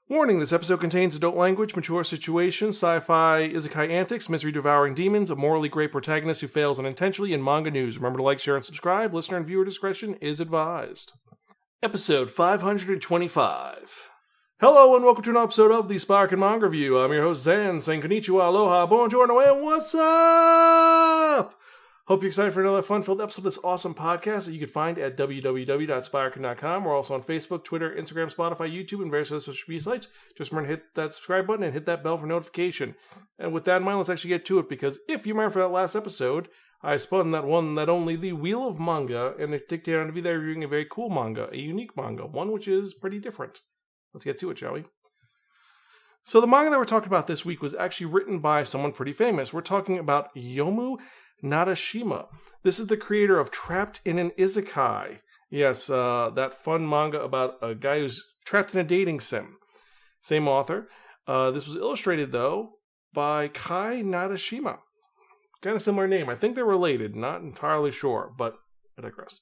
Warning, this episode contains adult language, mature situations, sci-fi, isekai antics, misery-devouring demons, a morally great protagonist who fails unintentionally, and manga news. Remember to like, share, and subscribe. Listener and viewer discretion is advised. Episode 525. Hello and welcome to an episode of the Spiraken Manga Review. I'm your host, Zan, saying konnichiwa, aloha, buongiorno, and what's up? Hope you're excited for another fun-filled episode of this awesome podcast that you can find at www.spiraken.com. We're also on Facebook, Twitter, Instagram, Spotify, YouTube, and various other social media sites. Just remember to hit that subscribe button and hit that bell for notification. And with that in mind, let's actually get to it, because if you remember from that last episode, I spun that one, that only, the Wheel of Manga, and it dictated on to be there reviewing a very cool manga, a unique manga, one which is pretty different. Let's get to it, shall we? So the manga that we're talking about this week was actually written by someone pretty famous. We're talking about Yomu Nadashima. This is the creator of Trapped in an Isekai. Yes, that fun manga about a guy who's trapped in a dating sim. Same author. This was illustrated, though, by Kai Nadashima. Kind of similar name. I think they're related. Not entirely sure, but I digress.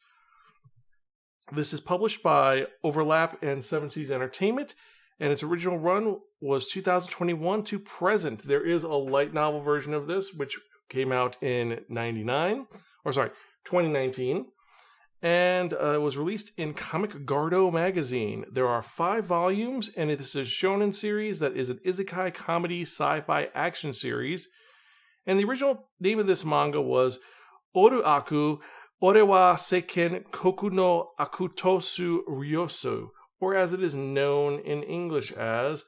This is published by Overlap and Seven Seas Entertainment, and its original run was 2021 to present. There is a light novel version of this, which came out in 2019, and it was released in Comic Gardo magazine. There are 5 volumes, and this is a shonen series that is an isekai comedy sci-fi action series. And the original name of this manga was Oru Aku Ore wa Seiken Koku no Akutosu Ryosu, or as it is known in English as,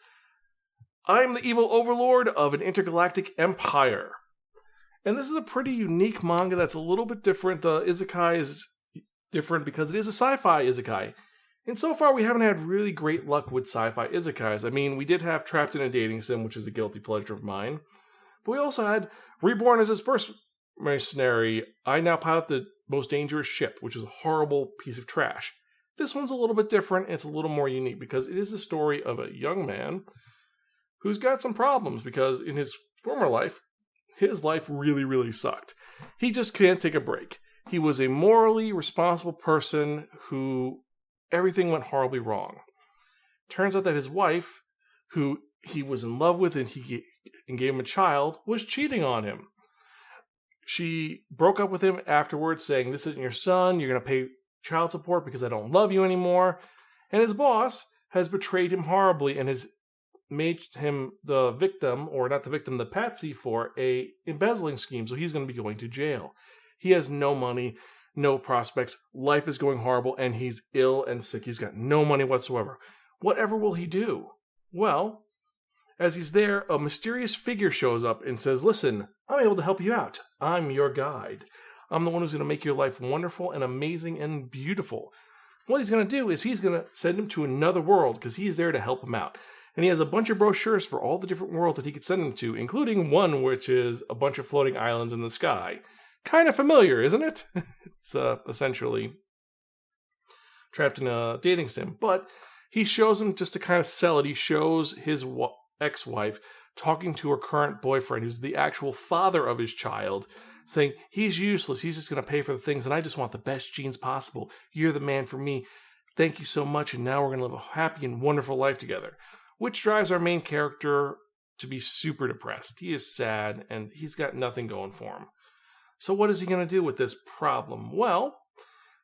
I am the evil overlord of an intergalactic empire. And this is a pretty unique manga that's a little bit different. The isekai is different because it is a sci-fi isekai. And so far, we haven't had really great luck with sci-fi isekais. I mean, we did have Trapped in a Dating Sim, which is a guilty pleasure of mine. But we also had Reborn as his first mercenary. I now pilot the most dangerous ship, which is a horrible piece of trash. This one's a little bit different. It's a little more unique because it is the story of a young man who's got some problems because in his former life, his life really, really sucked. He just can't take a break. He was a morally responsible person who everything went horribly wrong. Turns out that his wife, who he was in love with and gave him a child, was cheating on him. She broke up with him afterwards, saying, "This isn't your son. You're going to pay child support because I don't love you anymore." And his boss has betrayed him horribly and has made him the victim, or not the victim, the patsy for a embezzling scheme. So he's going to be going to jail. He has no money, no prospects. Life is going horrible, and he's ill and sick. He's got no money whatsoever. Whatever will he do? Well, as he's there, a mysterious figure shows up and says, "Listen, I'm able to help you out. I'm your guide. I'm the one who's going to make your life wonderful and amazing and beautiful." What he's going to do is he's going to send him to another world because he's there to help him out. And he has a bunch of brochures for all the different worlds that he could send him to, including one which is a bunch of floating islands in the sky. Kind of familiar, isn't it? It's essentially Trapped in a Dating Sim. But he shows him, just to kind of sell it, he shows his ex-wife talking to her current boyfriend, who's the actual father of his child, saying, "He's useless. He's just going to pay for the things, and I just want the best genes possible. You're the man for me. Thank you so much, and now we're going to live a happy and wonderful life together." Which drives our main character to be super depressed. He is sad, and he's got nothing going for him. So what is he going to do with this problem? Well,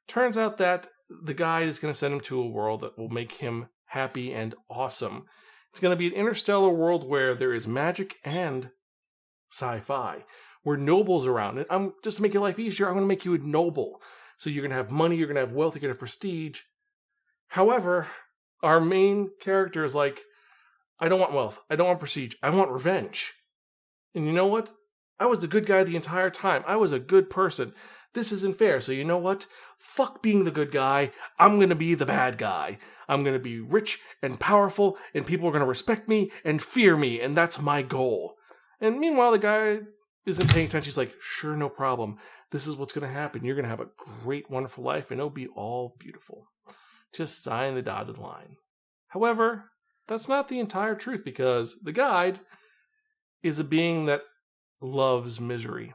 turns out that the guide is going to send him to a world that will make him happy and awesome. It's going to be an interstellar world where there is magic and sci-fi, where nobles around. And just to make your life easier, I'm going to make you a noble. So you're going to have money, you're going to have wealth, you're going to have prestige. However, our main character is like, "I don't want wealth. I don't want prestige. I want revenge. And you know what? I was the good guy the entire time. I was a good person. This isn't fair. So you know what? Fuck being the good guy. I'm going to be the bad guy. I'm going to be rich and powerful, and people are going to respect me and fear me, and that's my goal." And meanwhile, the guy isn't paying attention. He's like, "Sure, no problem. This is what's going to happen. You're going to have a great, wonderful life, and it'll be all beautiful. Just sign the dotted line." However, that's not the entire truth, because the guide is a being that loves misery.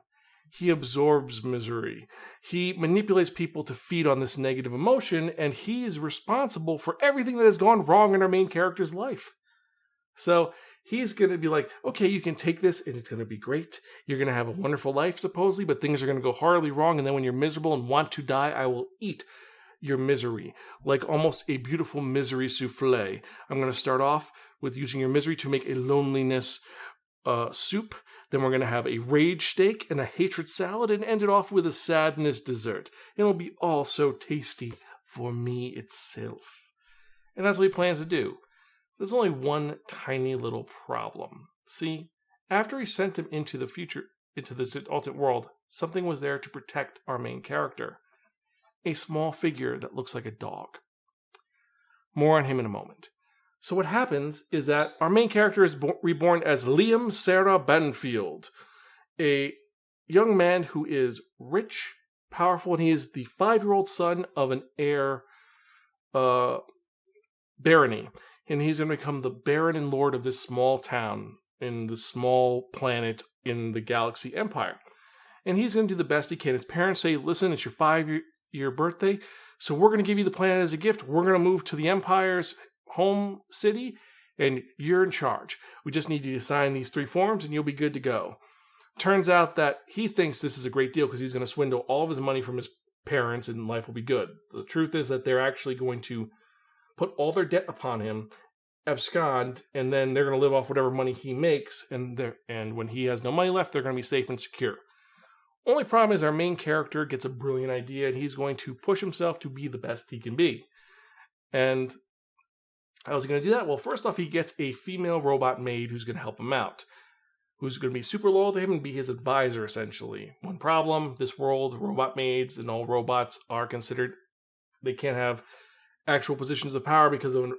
He absorbs misery. He manipulates people to feed on this negative emotion, and he is responsible for everything that has gone wrong in our main character's life. So he's going to be like, okay, you can take this and it's going to be great. You're going to have a wonderful life, supposedly, but things are going to go horribly wrong. And then when you're miserable and want to die, I will eat your misery, like almost a beautiful misery souffle. I'm going to start off with using your misery to make a loneliness soup. Then we're going to have a rage steak and a hatred salad and end it off with a sadness dessert. It'll be all so tasty for me itself. And that's what he plans to do. There's only one tiny little problem. See, after he sent him into the future, into this alternate world, something was there to protect our main character. A small figure that looks like a dog. More on him in a moment. So what happens is that our main character is reborn as Liam Sarah Benfield, a young man who is rich, powerful, and he is the 5-year-old son of an heir barony. And he's going to become the baron and lord of this small town in the small planet in the galaxy empire. And he's going to do the best he can. His parents say, listen, it's your 5-year birthday, so we're going to give you the planet as a gift. We're going to move to the Empire's home city, and you're in charge. We just need you to sign these 3 forms, and you'll be good to go. Turns out that he thinks this is a great deal because he's going to swindle all of his money from his parents, and life will be good. The truth is that they're actually going to put all their debt upon him, abscond, and then they're going to live off whatever money he makes, and when he has no money left, they're going to be safe and secure. Only problem is our main character gets a brilliant idea, and he's going to push himself to be the best he can be. And how's he going to do that? Well, first off, he gets a female robot maid who's going to help him out, who's going to be super loyal to him and be his advisor, essentially. One problem, this world, robot maids and all robots are considered, they can't have actual positions of power because of a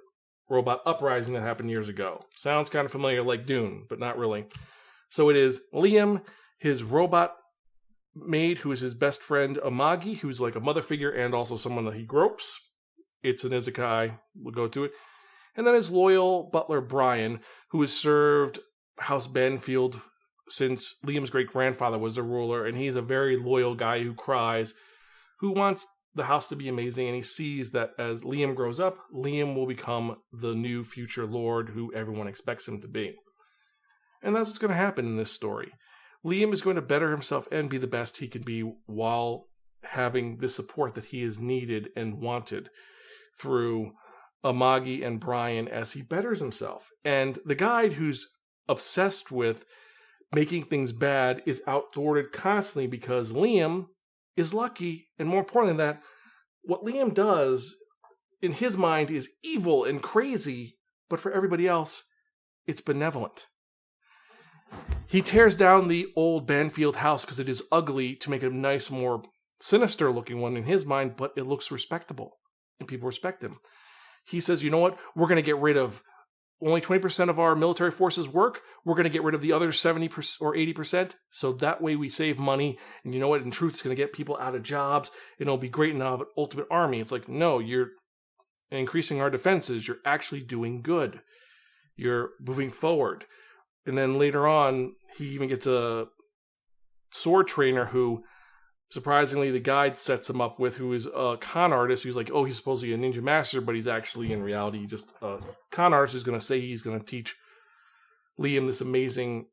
robot uprising that happened years ago. Sounds kind of familiar, like Dune, but not really. So it is Liam, his robot maid, who is his best friend Amagi, who's like a mother figure and also someone that he gropes. It's an Isekai. We'll go to it. And then his loyal butler Brian, who has served House Benfield since Liam's great-grandfather was a ruler, and he's a very loyal guy who cries, who wants the house to be amazing, and he sees that as Liam grows up, Liam will become the new future lord who everyone expects him to be. And that's what's going to happen in this story. Liam is going to better himself and be the best he can be while having the support that he is needed and wanted through Amagi and Brian as he betters himself. And the guide, who's obsessed with making things bad, is outthwarted constantly because Liam is lucky, and more importantly than that, what Liam does in his mind is evil and crazy, but for everybody else, it's benevolent. He tears down the old Banfield house because it is ugly to make a nice, more sinister looking one in his mind, but it looks respectable, and people respect him. He says, you know what, we're going to get rid of only 20% of our military forces work. We're going to get rid of the other 70% or 80%. So that way we save money. And you know what? In truth, it's going to get people out of jobs. And it'll be great and I'll have an ultimate army. It's like, no, you're increasing our defenses. You're actually doing good. You're moving forward. And then later on, he even gets a sword trainer who, surprisingly, the guide sets him up with, who is a con artist who's like, oh, he's supposedly a ninja master, but he's actually, in reality, just a con artist who's going to say he's going to teach Liam this amazing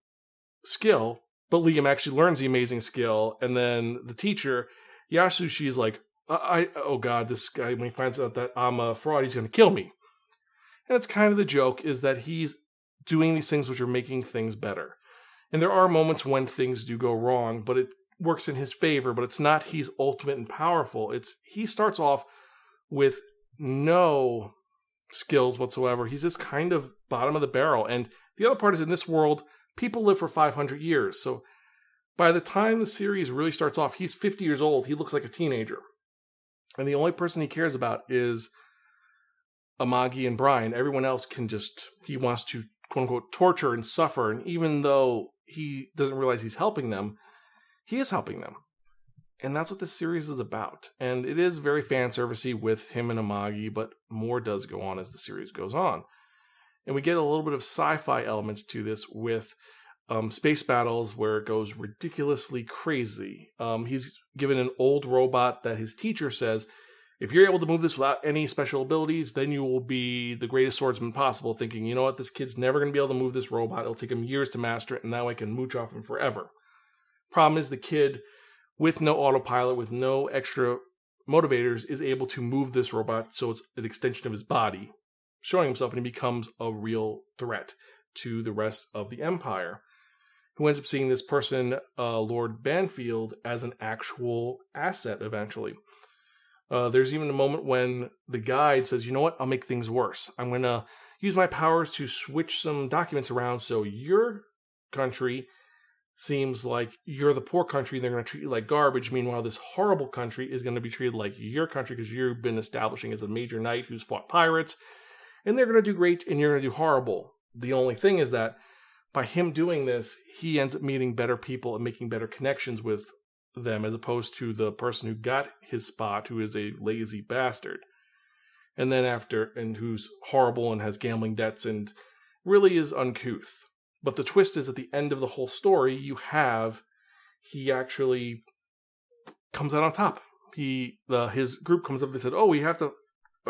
skill, but Liam actually learns the amazing skill, and then the teacher, Yasushi, is like, oh god, this guy, when he finds out that I'm a fraud, he's going to kill me. And it's kind of the joke, is that he's doing these things which are making things better. And there are moments when things do go wrong, but it works in his favor, but it's not he's ultimate and powerful. It's he starts off with no skills whatsoever. He's just kind of bottom of the barrel. And the other part is, in this world, people live for 500 years. So by the time the series really starts off, he's 50 years old. He looks like a teenager. And the only person he cares about is Amagi and Brian. Everyone else he wants to, quote unquote, torture and suffer. And even though he doesn't realize he's helping them, he is helping them. And that's what this series is about. And it is very fan servicey with him and Amagi, but more does go on as the series goes on. And we get a little bit of sci-fi elements to this with space battles where it goes ridiculously crazy. He's given an old robot that his teacher says, if you're able to move this without any special abilities, then you will be the greatest swordsman possible, thinking, you know what, this kid's never going to be able to move this robot. It'll take him years to master it, and now I can mooch off him forever. Problem is, the kid, with no autopilot, with no extra motivators, is able to move this robot so it's an extension of his body, showing himself, and he becomes a real threat to the rest of the Empire, who ends up seeing this person, Lord Banfield, as an actual asset eventually. There's even a moment when the guide says, you know what, I'll make things worse. I'm going to use my powers to switch some documents around so your country seems like you're the poor country and they're going to treat you like garbage. Meanwhile, this horrible country is going to be treated like your country because you've been establishing as a major knight who's fought pirates, and they're going to do great and you're going to do horrible. The only thing is that by him doing this, he ends up meeting better people and making better connections with them, as opposed to the person who got his spot, who is a lazy bastard. And who's horrible and has gambling debts and really is uncouth. But the twist is, at the end of the whole story, he actually comes out on top. His group comes up, they said, oh, we have to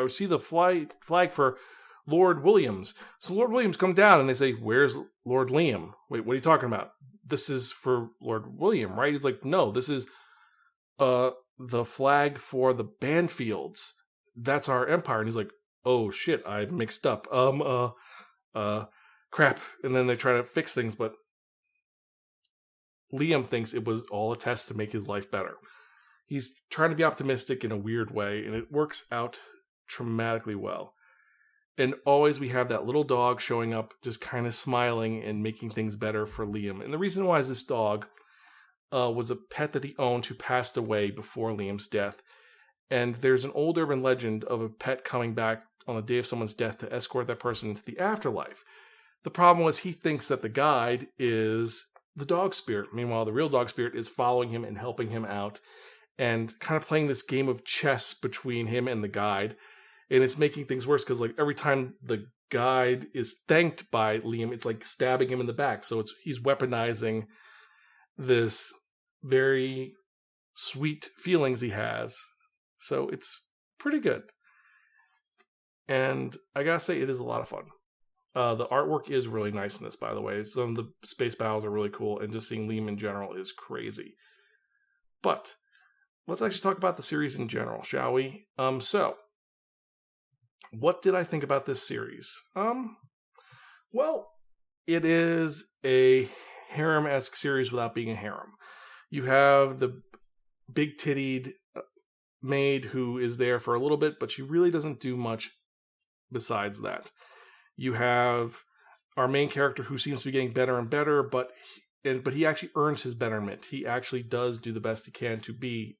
see the flag for Lord Williams. So Lord Williams comes down and they say, where's Lord Liam? Wait, what are you talking about? This is for Lord William, right? He's like, no, this is the flag for the Banfields. That's our empire. And he's like, oh shit, I mixed up. Crap. And then they try to fix things, but Liam thinks it was all a test to make his life better. He's trying to be optimistic in a weird way, and it works out dramatically well. And always we have that little dog showing up, just kind of smiling and making things better for Liam. And the reason why is this dog was a pet that he owned who passed away before Liam's death. And there's an old urban legend of a pet coming back on the day of someone's death to escort that person into the afterlife. The problem was, he thinks that the guide is the dog spirit. Meanwhile, the real dog spirit is following him and helping him out and kind of playing this game of chess between him and the guide. And it's making things worse because, like, every time the guide is thanked by Liam, it's like stabbing him in the back. So he's weaponizing this very sweet feelings he has. So it's pretty good. And I gotta say, it is a lot of fun. The artwork is really nice in this, by the way. Some of the space battles are really cool, and just seeing Liam in general is crazy. But let's actually talk about the series in general, shall we? So what did I think about this series? Well, it is a harem-esque series without being a harem. You have the big-tittied maid who is there for a little bit, but she really doesn't do much besides that. You have our main character who seems to be getting better and better, but he actually earns his betterment. He actually does do the best he can to be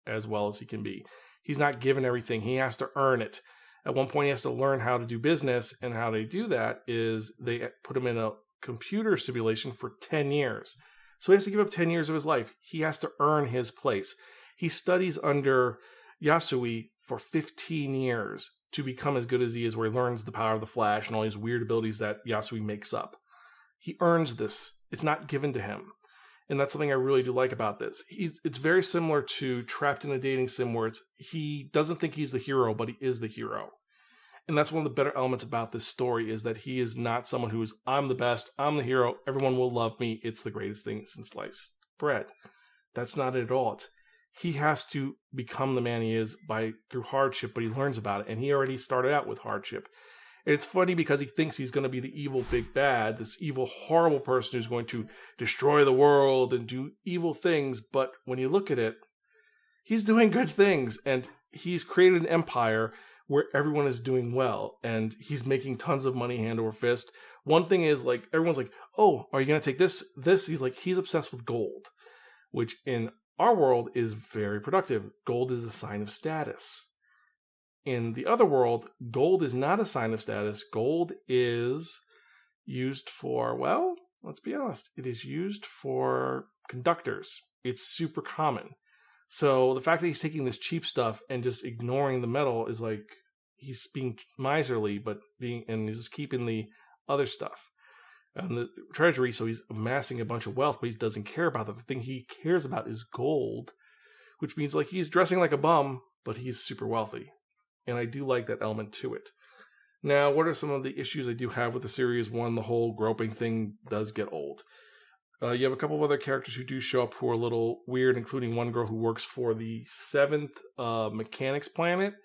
as well as he can be. He's not given everything. He has to earn it. At one point, he has to learn how to do business, and how they do that is they put him in a computer simulation for 10 years. So he has to give up 10 years of his life. He has to earn his place. He studies under Yasui for 15 years to become as good as he is, where he learns the power of the Flash and all these weird abilities that Yasui makes up. He earns this. It's not given to him. And that's something I really do like about this. It's very similar to Trapped in a Dating Sim, where he doesn't think he's the hero, but he is the hero. And that's one of the better elements about this story, is that he is not someone who is, I'm the best, I'm the hero, everyone will love me, it's the greatest thing since sliced bread. That's not it at all. He has to become the man he is through hardship, but he learns about it, and he already started out with hardship. And it's funny because he thinks he's going to be the evil big bad, this evil, horrible person who's going to destroy the world and do evil things. But when you look at it, he's doing good things, and he's created an empire where everyone is doing well, and he's making tons of money hand over fist. One thing is, like, everyone's like, oh, are you going to take this? He's like, he's obsessed with gold, which in our world is very productive. Gold is a sign of status. In the other world, gold is not a sign of status. Gold is used for, well, let's be honest, it is used for conductors. It's super common. So the fact that he's taking this cheap stuff and just ignoring the metal is like, he's being miserly, and he's just keeping the other stuff and the treasury. So he's amassing a bunch of wealth, but he doesn't care about that. The thing he cares about is gold, which means, like, he's dressing like a bum, but he's super wealthy. And I do like that element to it. Now, what are some of the issues I do have with the series? One, the whole groping thing does get old. You have a couple of other characters who do show up who are a little weird, including one girl who works for the 7th Mechanics Planet.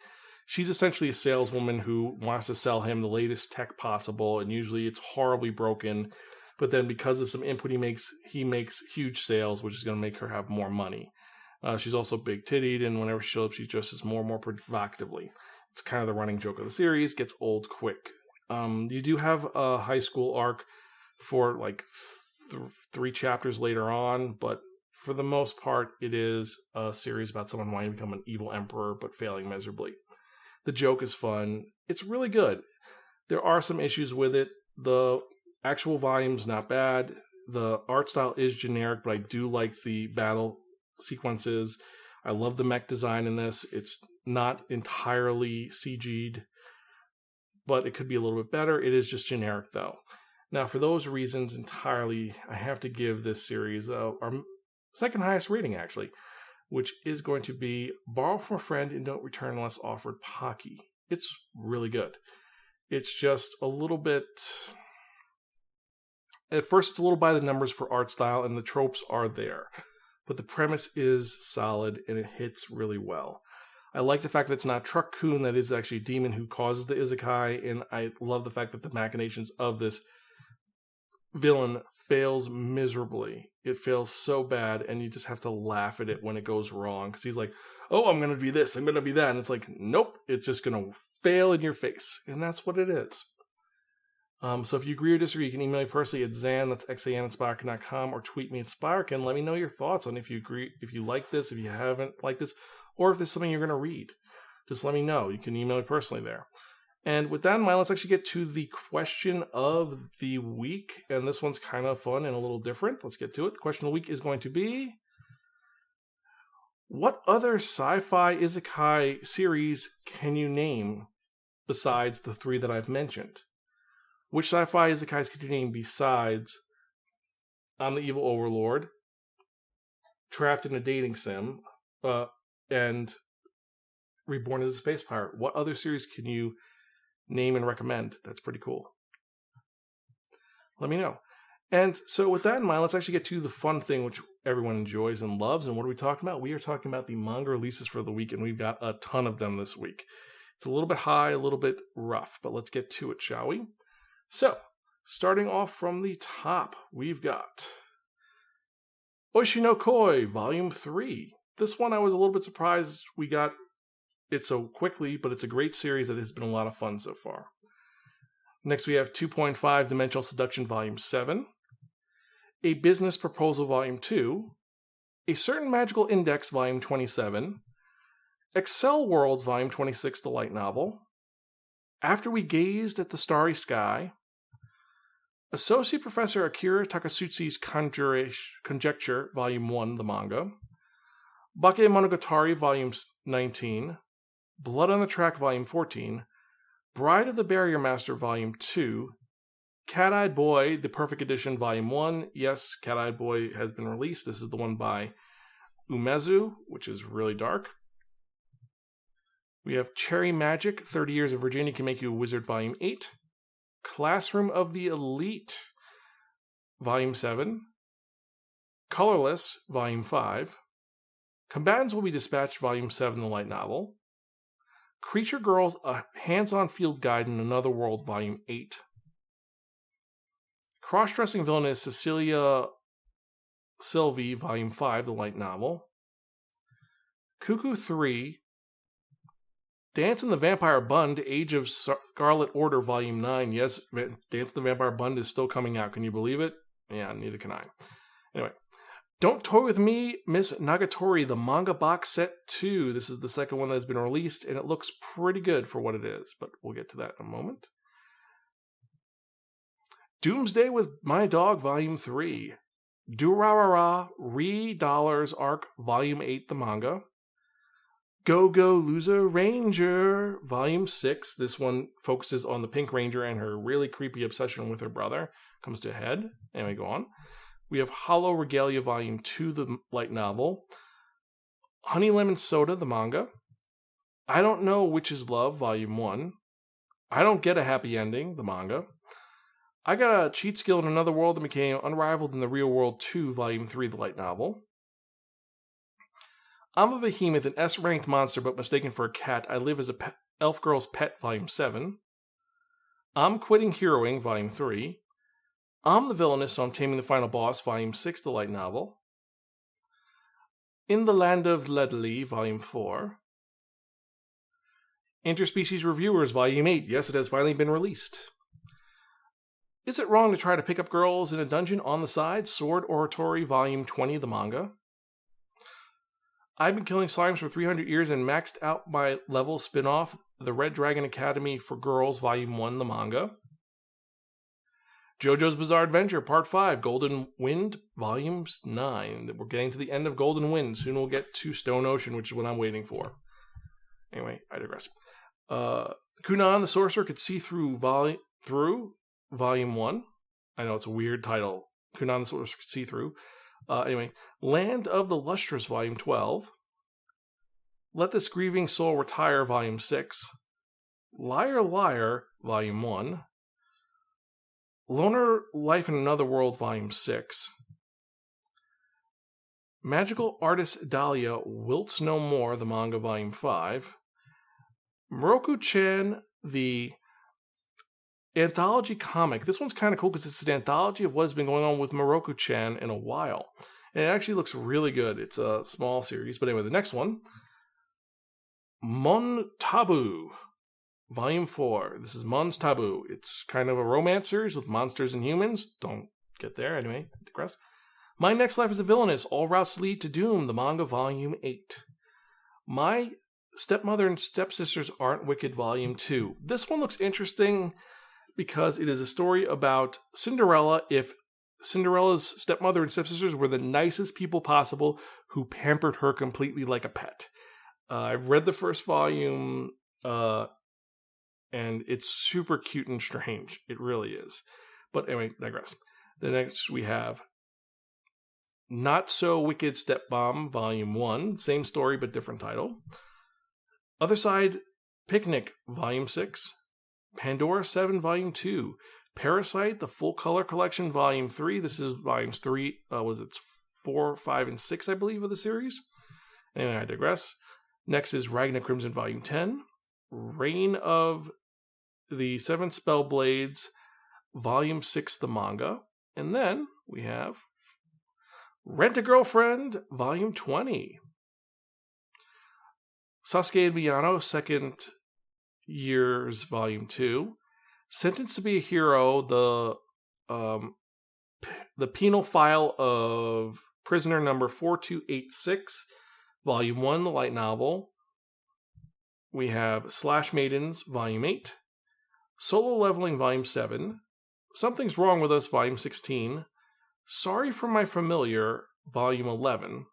She's essentially a saleswoman who wants to sell him the latest tech possible, and usually it's horribly broken. But then because of some input he makes huge sales, which is going to make her have more money. She's also big-tittied, and whenever she shows up, she dresses more and more provocatively. It's kind of the running joke of the series. Gets old quick. You do have a high school arc for like 3 chapters later on, but for the most part, it is a series about someone wanting to become an evil emperor, but failing miserably. The joke is fun. It's really good. There are some issues with it. The actual volume's not bad. The art style is generic, but I do like the battle sequences. I love the mech design in this. It's not entirely CG'd, but it could be a little bit better. It is just generic, though. Now, for those reasons entirely, I have to give this series our second highest rating, actually, which is going to be Borrow from a Friend and Don't Return Unless Offered Pocky. It's really good. It's just a little bit... At first, it's a little by the numbers for art style, and the tropes are there. But the premise is solid, and it hits really well. I like the fact that it's not Truck-kun, that is actually a demon who causes the Isekai, and I love the fact that the machinations of this villain fails miserably. It fails so bad, and you just have to laugh at it when it goes wrong, because he's like, oh, I'm going to be this, I'm going to be that, and it's like, nope, it's just going to fail in your face, and that's what it is. So if you agree or disagree, you can email me personally at Zan, that's xan@Spiraken.com, or tweet me at Spiraken. Let me know your thoughts on if you agree, if you like this, if you haven't liked this, or if there's something you're going to read. Just let me know. You can email me personally there. And with that in mind, let's actually get to the question of the week. And this one's kind of fun and a little different. Let's get to it. The question of the week is going to be, what other sci-fi isekai series can you name besides the 3 that I've mentioned? Which sci-fi isekais could you name besides I'm the Evil Overlord, Trapped in a Dating Sim, and Reborn as a Space Pirate? What other series can you name and recommend? That's pretty cool. Let me know. And so with that in mind, let's actually get to the fun thing which everyone enjoys and loves. And what are we talking about? We are talking about the manga releases for the week, and we've got a ton of them this week. It's a little bit high, a little bit rough, but let's get to it, shall we? So, starting off from the top, we've got Oishi no Koi, Volume 3. This one I was a little bit surprised we got it so quickly, but it's a great series that has been a lot of fun so far. Next we have 2.5 Dimensional Seduction, Volume 7. A Business Proposal, Volume 2. A Certain Magical Index, Volume 27. Excel World, Volume 26, the light novel. After We Gazed at the Starry Sky. Associate Professor Akira Takasutsu's Conjecture, Volume 1, the manga. Bakemonogatari, Volume 19. Blood on the Track, Volume 14. Bride of the Barrier Master, Volume 2. Cat-Eyed Boy, The Perfect Edition, Volume 1. Yes, Cat-Eyed Boy has been released. This is the one by Umezu, which is really dark. We have Cherry Magic, 30 Years of Virginia Can Make You a Wizard, Volume 8. Classroom of the Elite, Volume 7. Colorless, Volume 5. Combatants Will Be Dispatched, Volume 7, the light novel. Creature Girls, A Hands-On Field Guide in Another World, Volume 8. Cross-Dressing Villainess Cecilia Sylvie, Volume 5, the light novel. Cuckoo 3. Dance in the Vampire Bund, Age of Scarlet Order, Volume 9. Yes, Dance in the Vampire Bund is still coming out. Can you believe it? Yeah, neither can I. Anyway. Don't Toy With Me, Miss Nagatori, the manga box set 2. This is the second one that has been released, and it looks pretty good for what it is, but we'll get to that in a moment. Doomsday with My Dog, Volume 3. Durarara, Re-Dollars Arc, Volume 8, the manga. Go Go Loser Ranger, Volume 6. This one focuses on the Pink Ranger and her really creepy obsession with her brother. Comes to a head. Anyway, go on. We have Hollow Regalia, Volume 2, the light novel. Honey Lemon Soda, the manga. I Don't Know Which Is Love, Volume 1. I Don't Get a Happy Ending, the manga. I Got a Cheat Skill in Another World That Became Unrivaled in the Real World 2, Volume 3, the light novel. I'm a behemoth, an S-ranked monster, but mistaken for a cat. I live as a elf girl's pet, Volume 7. I'm Quitting Heroing, Volume 3. I'm the Villainess, so I'm Taming the Final Boss, Volume 6, the light novel. In the Land of Ledley, Volume 4. Interspecies Reviewers, Volume 8. Yes, it has finally been released. Is It Wrong to Try to Pick Up Girls in a Dungeon on the Side? Sword Oratory, Volume 20, the manga. I've Been Killing Slimes for 300 years and maxed out my level spin-off, The Red Dragon Academy for Girls, Volume 1, the manga. JoJo's Bizarre Adventure, Part 5, Golden Wind, Volume 9. We're getting to the end of Golden Wind. Soon we'll get to Stone Ocean, which is what I'm waiting for. Anyway, I digress. Kunan the Sorcerer Could See Through, Volume 1. I know it's a weird title. Kunan the Sorcerer Could See Through. Anyway, Land of the Lustrous, Volume 12. Let This Grieving Soul Retire, Volume 6. Liar Liar, Volume 1. Loner Life in Another World, Volume 6. Magical Artist Dahlia Wilts No More, the manga, Volume 5. Moroku-chan, the anthology comic. This one's kind of cool because it's an anthology of what has been going on with Moroku-chan in a while. And it actually looks really good. It's a small series. But anyway, the next one. Mon Taboo, Volume 4. This is Mon's Taboo. It's kind of a romance series with monsters and humans. Don't get there. Anyway, digress. My Next Life as a Villainess. All Routes Lead to Doom, the manga, Volume 8. My Stepmother and Stepsisters Aren't Wicked, Volume 2. This one looks interesting because it is a story about Cinderella if Cinderella's stepmother and stepsisters were the nicest people possible who pampered her completely like a pet. I've read the first volume, and it's super cute and strange. It really is. But anyway, digress. The next we have Not So Wicked Stepmom, Volume 1. Same story, but different title. Other Side Picnic, Volume 6. Pandora 7, Volume 2. Parasite, the Full Color Collection, Volume 3. This is Volumes 3, 4, 5, and 6, I believe, of the series. Anyway, I digress. Next is Ragna Crimson, Volume 10. Reign of the Seven Spellblades, Volume 6, the manga. And then we have Rent-A-Girlfriend, Volume 20. Sasuke and Miyano, Second Years, Volume 2. Sentenced to be a Hero, the penal file of prisoner number 4286, Volume 1, the light novel. We have Slash Maidens, Volume 8. Solo Leveling, Volume 7. Something's Wrong with Us, Volume 16. Sorry for My Familiar, Volume 11.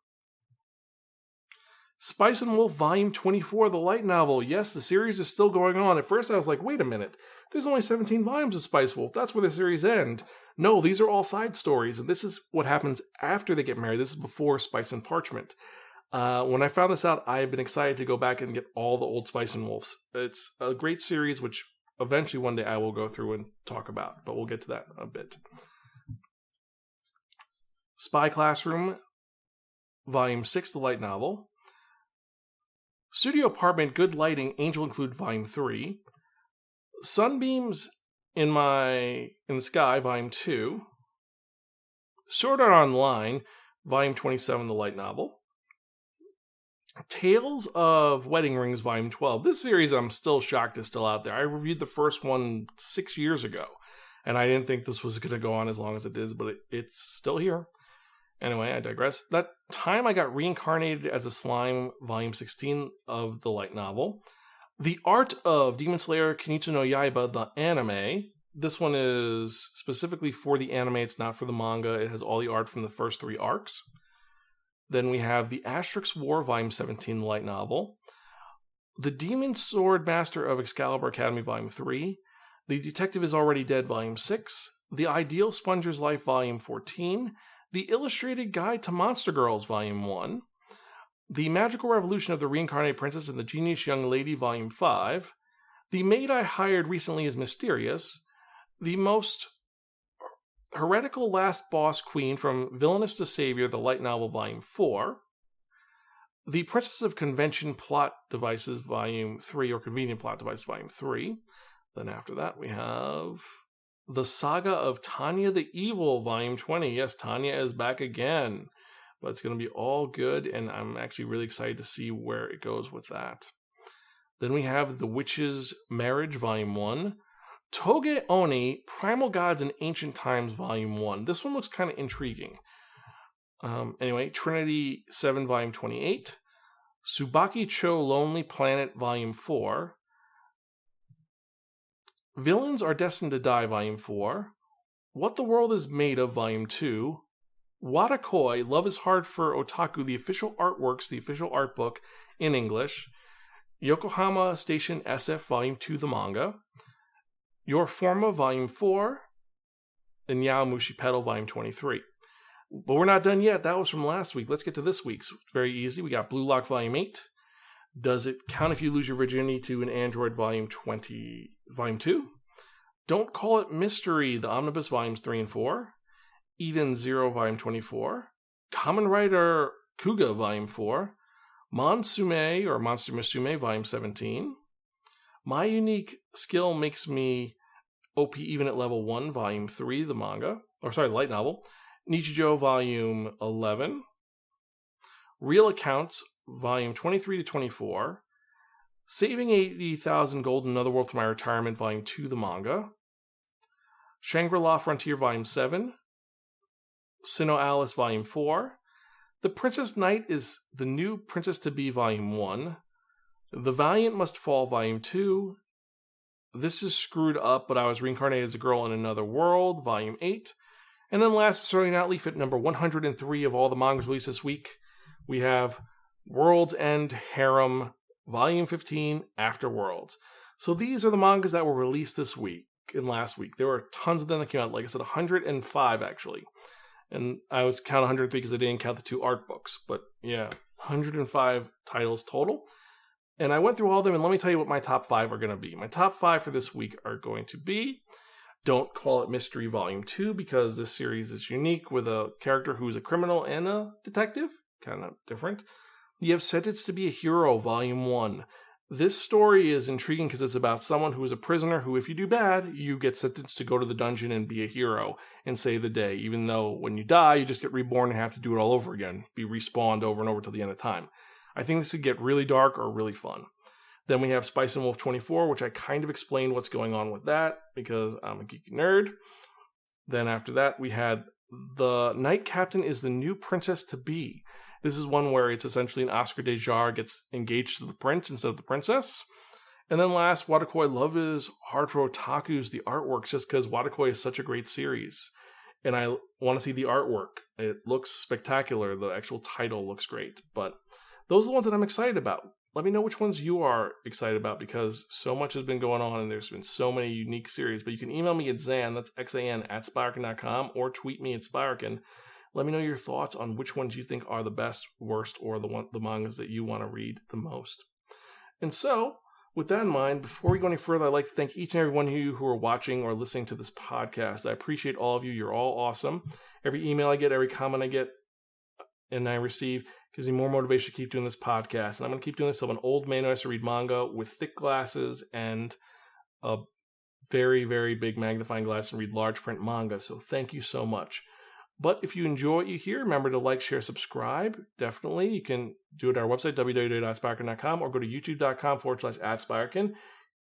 Spice and Wolf, Volume 24, the light novel. Yes, the series is still going on. At first I was like, wait a minute. There's only 17 volumes of Spice Wolf. That's where the series ends. No, these are all side stories. And this is what happens after they get married. This is before Spice and Parchment. When I found this out, I have been excited to go back and get all the old Spice and Wolves. It's a great series, which eventually one day I will go through and talk about. But we'll get to that in a bit. Spy Classroom, Volume 6, the light novel. Studio Apartment, Good Lighting, Angel Include, Volume 3. Sunbeams in the Sky, Volume 2. Sword Art Online, Volume 27, the light novel. Tales of Wedding Rings, Volume 12. This series I'm still shocked is still out there. I reviewed the first one 6 years ago, and I didn't think this was going to go on as long as it is, but it's still here. Anyway, I digress. That time I got reincarnated as a slime, Volume 16 of the light novel. The Art of Demon Slayer Kimetsu no Yaiba, the anime. This one is specifically for the anime. It's not for the manga. It has all the art from the first 3 arcs. Then we have The Asterix War, Volume 17, the light novel. The Demon Sword Master of Excalibur Academy, Volume 3. The Detective Is Already Dead, Volume 6. The Ideal Sponger's Life, Volume 14. The Illustrated Guide to Monster Girls, Volume 1. The Magical Revolution of the Reincarnated Princess and the Genius Young Lady, Volume 5. The Maid I Hired Recently is Mysterious. The Most Heretical Last Boss Queen from Villainous to Savior, the Light Novel, Volume 4. The Princess of Convention Plot Devices, Volume 3, or Convenient Plot Device, Volume 3. Then after that, we have The Saga of Tanya the Evil, Volume 20. Yes, Tanya is back again. But it's going to be all good, and I'm actually really excited to see where it goes with that. Then we have The Witch's Marriage, Volume 1. Toge Oni, Primal Gods in Ancient Times, Volume 1. This one looks kind of intriguing. Anyway, Trinity 7, Volume 28. Tsubaki Cho Lonely Planet, Volume 4. Villains Are Destined to Die, Volume 4. What the World is Made of, Volume 2. Watakoi, Love is Hard for Otaku, the official artworks, the official art book in English. Yokohama Station SF, Volume 2, the manga. Your Forma, Volume 4. And Yaomushi Pedal, Volume 23. But we're not done yet. That was from last week. Let's get to this week's. Very easy. We got Blue Lock, Volume 8. Does It Count If You Lose Your Virginity to an Android, Volume 2. Don't Call It Mystery, the Omnibus, Volumes 3 and 4. Eden Zero, Volume 24. Kamen Rider Kuga, Volume 4. Monsume, or Monster Musume, Volume 17. My Unique Skill Makes Me OP Even at Level 1, Volume 3, the manga. Light novel. Nichijou, Volume 11. Real Accounts, Volume 23 to 24. Saving 80,000 Gold in Another World for My Retirement, Volume 2, the manga. Shangri-La Frontier, Volume 7. Sinnoh Alice, Volume 4. The Princess Knight is the New Princess to Be, Volume 1. The Valiant Must Fall, Volume 2. This Is Screwed Up, But I Was Reincarnated as a Girl in Another World, Volume 8. And then last, certainly not least, at number 103 of all the mangas released this week, we have World's End Harem, Volume 15, After Worlds. So these are the mangas that were released this week and last week. There were tons of them that came out. Like I said, 105 actually. And I was count 103 because I didn't count the 2 art books. But yeah, 105 titles total. And I went through all of them, and let me tell you what my top 5 are going to be. My top 5 for this week are going to be Don't Call It Mystery, Volume 2, because this series is unique with a character who's a criminal and a detective. Kind of different. You have Sentenced to Be a Hero, Volume 1. This story is intriguing because it's about someone who is a prisoner who, if you do bad, you get sentenced to go to the dungeon and be a hero and save the day, even though when you die, you just get reborn and have to do it all over again, be respawned over and over till the end of time. I think this could get really dark or really fun. Then we have Spice and Wolf 24, which I kind of explained what's going on with that because I'm a geeky nerd. Then after that, we had The Knight Captain is the New Princess to Be. This is one where it's essentially an Oscar de Jare gets engaged to the prince instead of the princess. And then last, Watakoi Love is Hard for Otakus, the artworks, just because Watakoi is such a great series. And I want to see the artwork. It looks spectacular. The actual title looks great. But those are the ones that I'm excited about. Let me know which ones you are excited about because so much has been going on and there's been so many unique series. But you can email me at Xan, that's Xan, @Spiraken.com, or tweet me at Spiraken. Let me know your thoughts on which ones you think are the best, worst, or the mangas that you want to read the most. And so, with that in mind, before we go any further, I'd like to thank each and every one of you who are watching or listening to this podcast. I appreciate all of you. You're all awesome. Every email I get, every comment I get, and I receive gives me more motivation to keep doing this podcast. And I'm going to keep doing this till I'm an old man who has to read manga with thick glasses and a very, very big magnifying glass and read large print manga. So thank you so much. But if you enjoy what you hear, remember to like, share, subscribe. Definitely. You can do it at our website, www.spiraken.com, or go to youtube.com/@Spiraken. And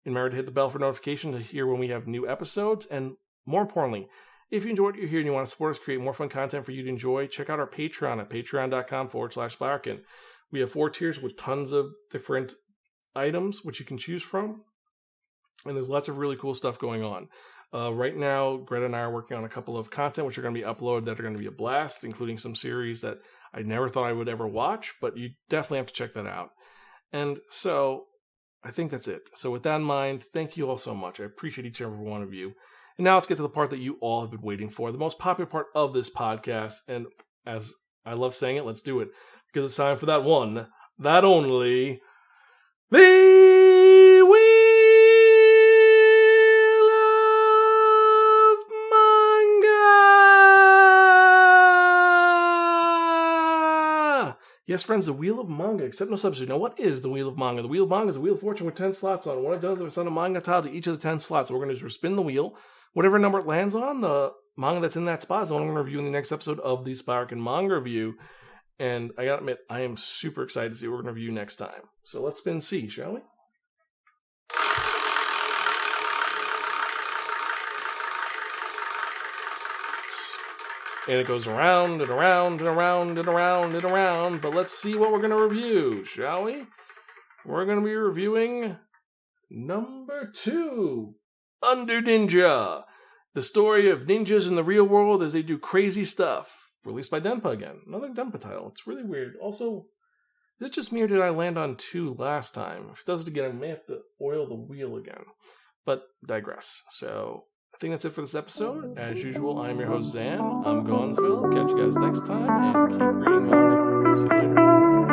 remember to hit the bell for notification to hear when we have new episodes. And more importantly, if you enjoy what you hear and you want to support us, create more fun content for you to enjoy, check out our Patreon at patreon.com/Spiraken. We have 4 tiers with tons of different items which you can choose from. And there's lots of really cool stuff going on. Right now, Greta and I are working on a couple of content which are going to be uploaded that are going to be a blast, including some series that I never thought I would ever watch, but you definitely have to check that out. And so, I think that's it. So with that in mind, thank you all so much. I appreciate each and every one of you. And now let's get to the part that you all have been waiting for, the most popular part of this podcast. And as I love saying it, let's do it. because it's time for that one, that only, the Wheel of Manga! Yes, friends, the Wheel of Manga, except no substitute. Now, what is the Wheel of Manga? The Wheel of Manga is a Wheel of Fortune with 10 slots on it. What it does is assign a manga title to each of the 10 slots. So we're going to spin the wheel. Whatever number it lands on, the manga that's in that spot is the one I'm going to review in the next episode of the Spiraken Manga Review. And I gotta admit, I am super excited to see what we're going to review next time. So let's spin C, shall we? And it goes around and around and around and around and around. But let's see what we're going to review, shall we? We're going to be reviewing number 2, Under Ninja. The story of ninjas in the real world as they do crazy stuff. Released by Denpa again. Another Denpa title. It's really weird. Also, is it just me or did I land on 2 last time? If it does it again, I may have to oil the wheel again. But digress. So, I think that's it for this episode. As usual, I'm your host, Zan. I'm Gonzville. Catch you guys next time, and keep reading manga. See you later.